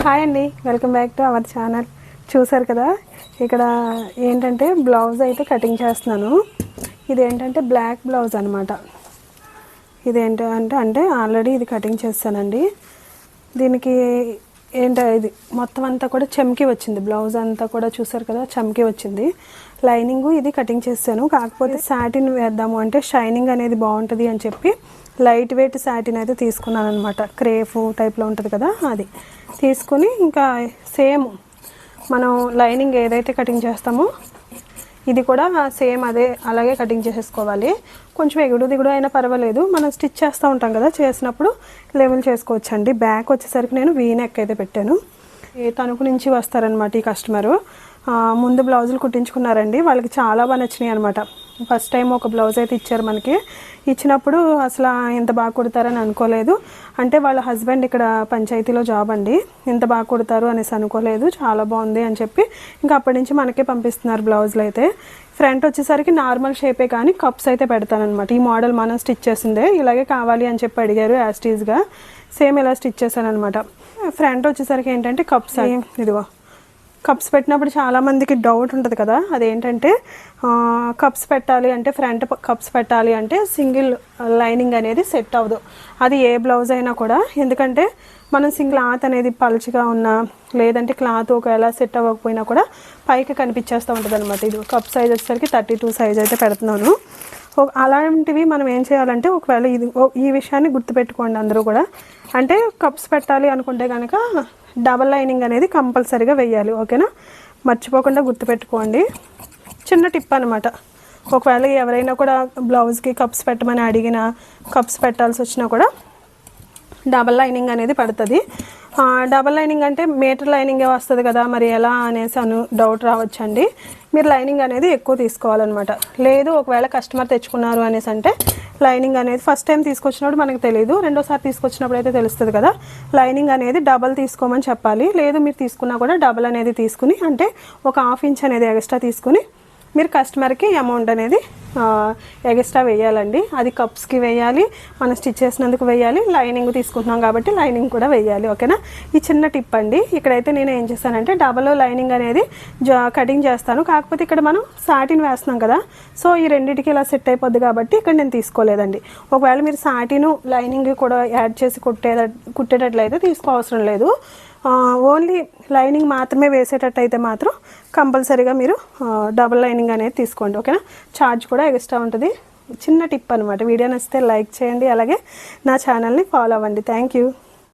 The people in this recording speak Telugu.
హాయ్ అండి, welcome back to our channel. చూసారు కదా, ఇక్కడ ఏంటంటే బ్లౌజ్ అయితే కటింగ్ చేస్తున్నాను. ఇదేంటంటే బ్లాక్ బ్లౌజ్ అనమాట. ఇదేంటంటే ఆల్రెడీ ఇది కటింగ్ చేస్తానండి. దీనికి ఇది మొత్తం అంతా కూడా చమ్కీ వచ్చింది. బ్లౌజ్ అంతా కూడా చూసారు కదా, చమ్కీ వచ్చింది. లైనింగ్ ఇది కటింగ్ చేస్తాను. కాకపోతే సాటిన్ వేద్దాము అంటే షైనింగ్ అనేది బాగుంటుంది అని చెప్పి లైట్ వెయిట్ సాటిన్ అయితే తీసుకున్నాను అనమాట. క్రేఫ్ టైప్లో ఉంటుంది కదా, అది తీసుకుని ఇంకా సేమ్ మనం లైనింగ్ ఏదైతే కటింగ్ చేస్తామో ఇది కూడా సేమ్ అలాగే కటింగ్ చేసేసుకోవాలి. కొంచెం ఎగుడు దిగుడు అయినా పర్వాలేదు, మనం స్టిచ్ చేస్తూ ఉంటాం కదా, చేసినప్పుడు లెవెల్ చేసుకోవచ్చండి. బ్యాక్ వచ్చేసరికి నేను వీ నెక్ అయితే పెట్టాను. తణుకు నుంచి వస్తారనమాట ఈ కస్టమరు. ముందు బ్లౌజులు కుట్టించుకున్నారండి, వాళ్ళకి చాలా బాగా నచ్చినాయి అనమాట. ఫస్ట్ టైం ఒక బ్లౌజ్ అయితే ఇచ్చారు మనకి. ఇచ్చినప్పుడు అసలు ఎంత బాగా కుడతారని అనుకోలేదు. అంటే వాళ్ళ హస్బెండ్ ఇక్కడ పంచాయతీలో జాబ్ అండి, ఎంత బాగా కుడతారు అనేసి అనుకోలేదు. చాలా బాగుంది అని చెప్పి ఇంకా అప్పటి నుంచి మనకే పంపిస్తున్నారు బ్లౌజులు అయితే. ఫ్రంట్ వచ్చేసరికి నార్మల్ షేపే కానీ కప్స్ అయితే పెడతానమాట. ఈ మోడల్ మనం స్టిచ్ చేసిందే, ఇలాగే కావాలి అని చెప్పి అడిగారు. యాస్టీజ్గా సేమ్ ఇలా స్టిచ్ చేశాను అనమాట. ఫ్రంట్ వచ్చేసరికి ఏంటంటే కప్స్, ఇదిగో కప్స్ పెట్టినప్పుడు చాలామందికి డౌట్ ఉంటుంది కదా, అదేంటంటే కప్స్ పెట్టాలి అంటే ఫ్రంట్ కప్స్ పెట్టాలి అంటే సింగిల్ లైనింగ్ అనేది సెట్ అవ్వదు. అది ఏ బ్లౌజ్ అయినా కూడా. ఎందుకంటే మనం సింగిల్ క్లాత్ అనేది పలుచగా ఉన్నా లేదంటే క్లాత్ ఒకవేళ సెట్ అవ్వకపోయినా కూడా పైకి కనిపించేస్తూ ఉంటుంది అనమాట. ఇది కప్ సైజ్ వచ్చేసరికి 32 సైజ్ అయితే పెడుతున్నాను. అలాంటివి మనం ఏం చేయాలంటే ఒకవేళ ఈ విషయాన్ని గుర్తుపెట్టుకోండి అందరూ కూడా. అంటే కప్స్ పెట్టాలి అనుకుంటే కనుక డబల్ లైనింగ్ అనేది కంపల్సరీగా వేయాలి, ఓకేనా? మర్చిపోకుండా గుర్తుపెట్టుకోండి. చిన్న టిప్ అనమాట. ఒకవేళ ఎవరైనా కూడా బ్లౌజ్కి కప్స్ పెట్టమని అడిగినా, కప్స్ పెట్టాల్సి వచ్చినా కూడా డబల్ లైనింగ్ అనేది పడుతుంది. డబల్ లైనింగ్ అంటే మీటర్ లైనింగే వస్తుంది కదా, మరి ఎలా అనేసి డౌట్ రావచ్చండి. మీరు లైనింగ్ అనేది ఎక్కువ తీసుకోవాలన్నమాట. లేదు ఒకవేళ కస్టమర్ తెచ్చుకున్నారు అనేసి అంటే లైనింగ్ అనేది ఫస్ట్ టైం తీసుకొచ్చినప్పుడు మనకు తెలియదు, రెండోసారి తీసుకొచ్చినప్పుడు అయితే తెలుస్తుంది కదా. లైనింగ్ అనేది డబల్ తీసుకోమని చెప్పాలి. లేదు మీరు తీసుకున్నా కూడా డబల్ అనేది తీసుకుని, అంటే ఒక 1/2 ఇంచ్ అనేది ఎక్స్ట్రా తీసుకుని మీరు కస్టమర్కి అమౌంట్ అనేది ఎక్స్ట్రా వేయాలండి. అది కప్స్కి వేయాలి, మనం స్టిచ్ చేసినందుకు వేయాలి, లైనింగ్ తీసుకుంటున్నాం కాబట్టి లైనింగ్ కూడా వేయాలి, ఓకేనా? ఈ చిన్న టిప్ అండి. ఇక్కడైతే నేను ఏం చేస్తానంటే డబల్ లైనింగ్ అనేది కటింగ్ చేస్తాను. కాకపోతే ఇక్కడ మనం సాటిన్ వేస్తున్నాం కదా, సో ఈ రెండింటికి ఇలా సెట్ అయిపోద్ది కాబట్టి ఇక్కడ నేను తీసుకోలేదండి. ఒకవేళ మీరు సాటిన్ లైనింగ్ కూడా యాడ్ చేసి కుట్టేటట్లయితే తీసుకోవసరం లేదు. ఓన్లీ లైనింగ్ మాత్రమే వేసేటట్టు అయితే మాత్రం కంపల్సరీగా మీరు డబుల్ లైనింగ్ అనేది తీసుకోండి, ఓకేనా? ఛార్జ్ కూడా ఎక్స్ట్రా ఉంటుంది. చిన్న టిప్ అనమాట. వీడియో నచ్చితే లైక్ చేయండి, అలాగే నా ఛానల్ని ఫాలో అవ్వండి. Thank you.